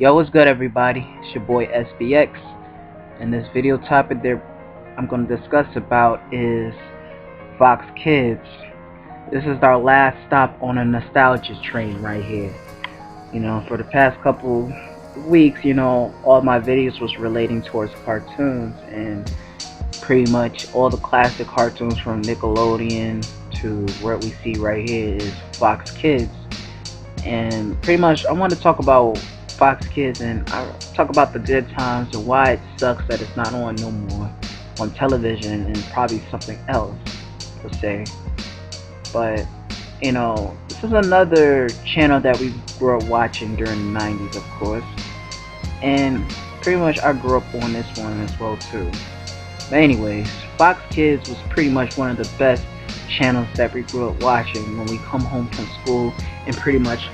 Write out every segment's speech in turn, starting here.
Yo, what's good, everybody? It's your boy SBX, and this video topic that I'm going to discuss about is Fox Kids. This is our last stop on a nostalgia train right here. For the past couple weeks, all my videos was relating towards cartoons, and pretty much all the classic cartoons from Nickelodeon to what we see right here is Fox Kids. And pretty much I want to talk about Fox Kids, and I talk about the good times and why it sucks that it's not on no more on television, and probably something else per se. But this is another channel that we grew up watching during the 90s, of course, and pretty much I grew up on this one as well too. But anyways, Fox Kids was pretty much one of the best channels that we grew up watching when we come home from school and pretty much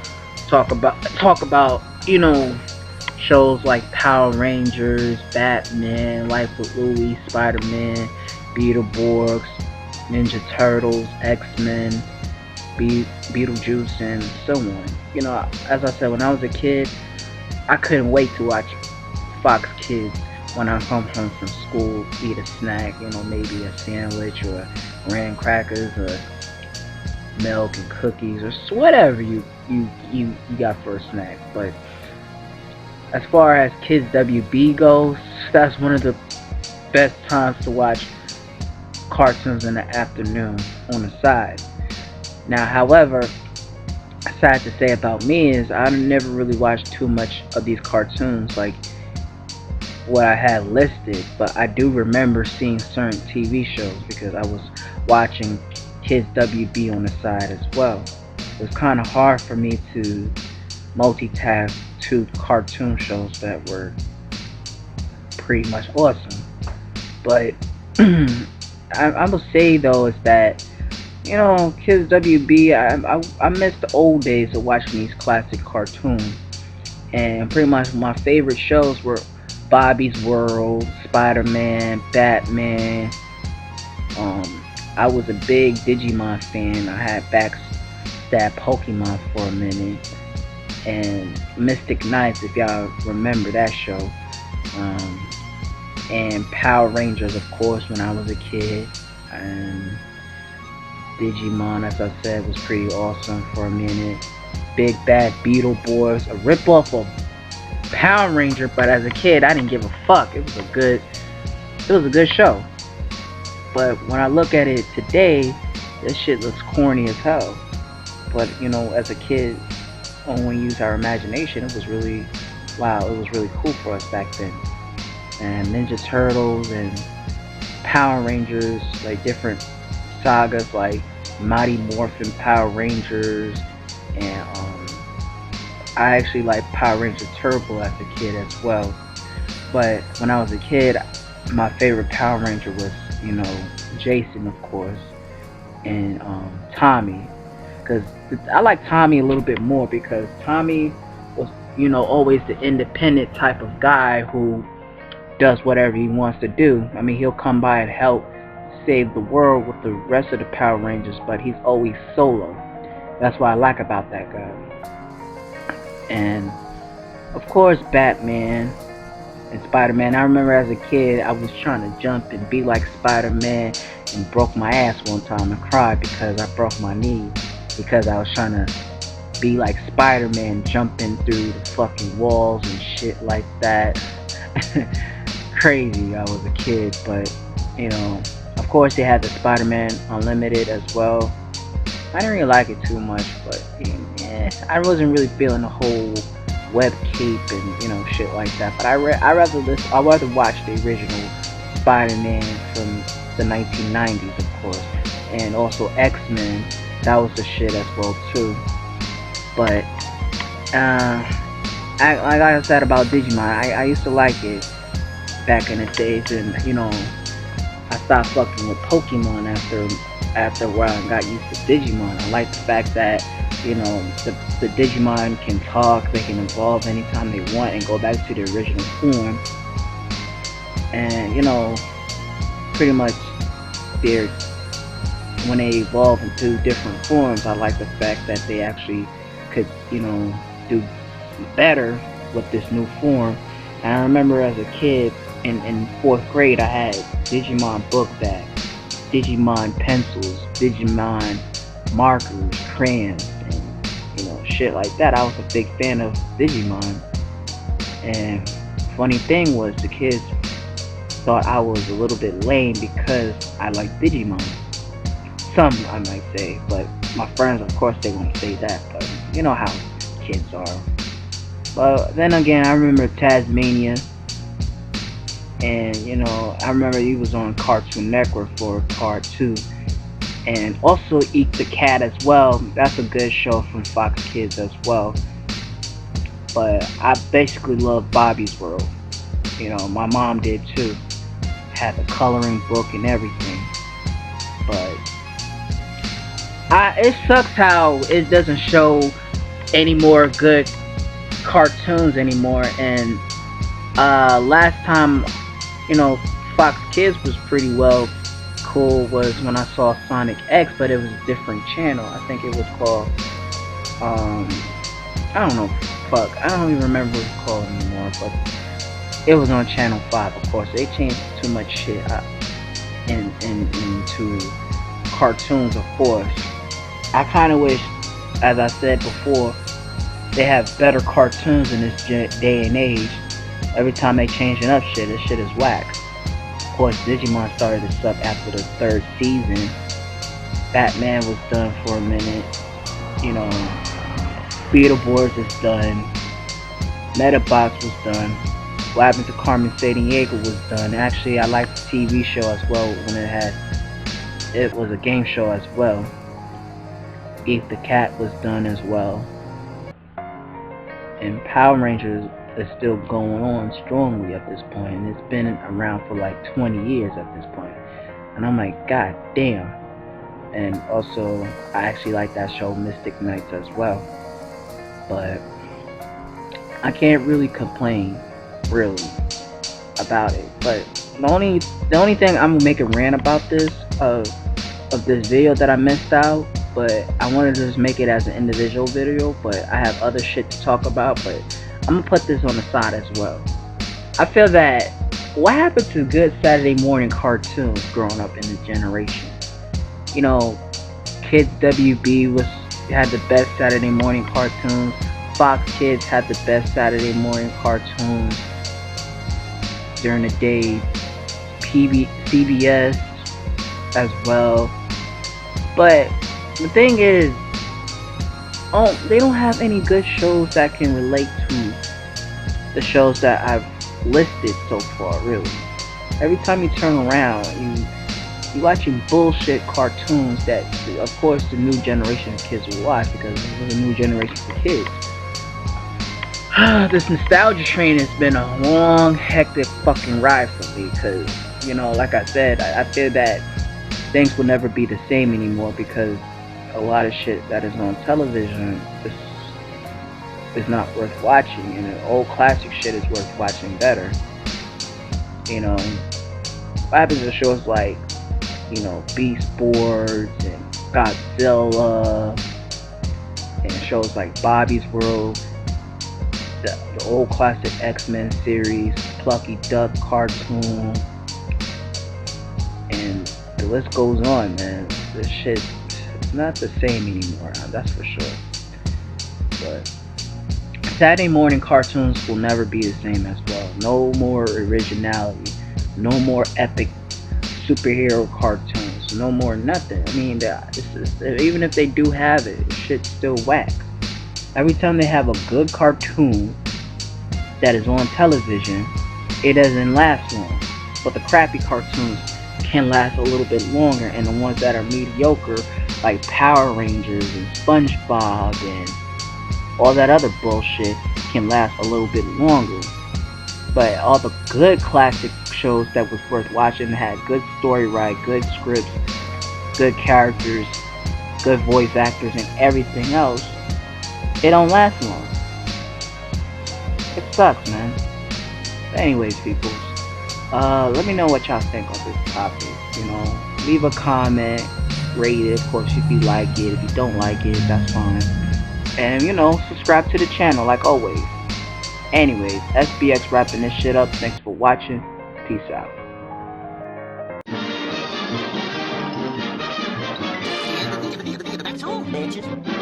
talk about shows like Power Rangers, Batman, Life with Louie, Spider-Man, Beetleborgs, Ninja Turtles, X-Men, Beetlejuice, and so on. As I said, when I was a kid, I couldn't wait to watch Fox Kids when I come home from school, eat a snack, maybe a sandwich or graham crackers or milk and cookies or whatever you got for a snack. But as far as Kids WB goes, that's one of the best times to watch cartoons in the afternoon on the side. Now, however, sad to say about me is I never really watched too much of these cartoons like what I had listed, but I do remember seeing certain TV shows because I was watching Kids WB on the side as well. It was kind of hard for me to multitask two cartoon shows that were pretty much awesome. But I will say though is that Kids WB, I miss the old days of watching these classic cartoons, and pretty much my favorite shows were Bobby's World, Spider-Man, Batman. I was a big Digimon fan. I had backstab Pokemon for a minute, and Mystic Knights, if y'all remember that show, and Power Rangers, of course, when I was a kid, and Digimon, as I said, was pretty awesome for a minute. Big Bad Beetleborgs, a ripoff of Power Ranger, but as a kid I didn't give a fuck. It was a good show. But when I look at it today, this shit looks corny as hell. But as a kid, when we used our imagination, it was really cool for us back then. And Ninja Turtles and Power Rangers, like different sagas like Mighty Morphin Power Rangers, and I actually liked Power Ranger Turbo as a kid as well. But when I was a kid, my favorite Power Ranger was Jason, of course, and Tommy, because I like Tommy a little bit more because Tommy was always the independent type of guy who does whatever he wants to do. I mean, he'll come by and help save the world with the rest of the Power Rangers, but he's always solo. That's what I like about that guy. And of course, Batman and Spider-Man. I remember as a kid, I was trying to jump and be like Spider-Man and broke my ass one time and cried because I broke my knee because I was trying to be like Spider-Man, jumping through the fucking walls and shit like that. Crazy, I was a kid. But of course they had the Spider-Man Unlimited as well. I didn't really like it too much, but I wasn't really feeling the whole web cape and shit like that. But I rather watch the original Spider-Man from the 1990s, of course, and also X-Men. That was the shit as well too. But like I said about Digimon, I used to like it back in the days, and I stopped fucking with Pokemon after a while and got used to Digimon. I like the fact that the Digimon can talk, they can evolve anytime they want and go back to their original form. And pretty much when they evolve into different forms, I like the fact that they actually could do better with this new form. And I remember as a kid in 4th grade, I had Digimon book bags, Digimon pencils, Digimon markers, crayons, and shit like that. I was a big fan of Digimon. And funny thing was, the kids thought I was a little bit lame because I liked Digimon. Some I might say, but my friends, of course, they won't say that. But you know how kids are. But then again, I remember Tasmania, and I remember he was on Cartoon Network for part two, and also Eat the Cat as well. That's a good show from Fox Kids as well. But I basically love Bobby's World. My mom did too. Had the coloring book and everything. But it sucks how it doesn't show any more good cartoons anymore. And last time, Fox Kids was pretty well cool was when I saw Sonic X, but it was a different channel. I think it was called I don't know, fuck, I don't even remember what it's called anymore, but it was on Channel 5, of course. They changed too much shit into cartoons, of course. I kind of wish, as I said before, they have better cartoons in this day and age. Every time they changing up shit, this shit is whack. Of course, Digimon started to suck after the 3rd season. Batman was done for a minute. Beetleborgs is done. Metabots was done. What Happened to Carmen Sandiego was done. Actually, I liked the TV show as well when it was a game show as well. Eat the Cat was done as well. And Power Rangers is still going on strongly at this point, and it's been around for like 20 years at this point. And I'm like, god damn. And also, I actually like that show Mystic Knights as well. But I can't really complain, really, about it. But the only thing I'm gonna make a rant about this of this video that I missed out, but I wanted to just make it as an individual video, but I have other shit to talk about, but I'm gonna put this on the side as well. I feel that what happened to good Saturday morning cartoons growing up in the generation? Kids WB had the best Saturday morning cartoons. Fox Kids had the best Saturday morning cartoons during the day. CBS as well. But the thing is, they don't have any good shows that can relate to the shows that I've listed so far, really. Every time you turn around, you're watching bullshit cartoons that, of course, the new generation of kids will watch because this is a new generation of kids. This nostalgia train has been a long, hectic fucking ride for me because, like I said, I feel that things will never be the same anymore because a lot of shit that is on television is not worth watching, and the old classic shit is worth watching better. What happens to shows like, Beast Wars and Godzilla, and shows like Bobby's World, the old classic X-Men series, Plucky Duck cartoon, and the list goes on, man. This shit is not the same anymore, that's for sure. But Saturday morning cartoons will never be the same as well. No more originality, no more epic superhero cartoons, no more nothing. I mean, even if they do have it, shit's still whack. Every time they have a good cartoon that is on television, it doesn't last long. But the crappy cartoons can last a little bit longer, and the ones that are mediocre, like Power Rangers and SpongeBob and all that other bullshit, can last a little bit longer. But all the good classic shows that was worth watching had good story write, good scripts, good characters, good voice actors, and everything else, it don't last long. It sucks, man. But anyways, people, let me know what y'all think on this topic. Leave a comment, rate it, of course, if you like it. If you don't like it, that's fine. And subscribe to the channel like always. Anyways, SBX wrapping this shit up. Thanks for watching. Peace out. That's all, bitches.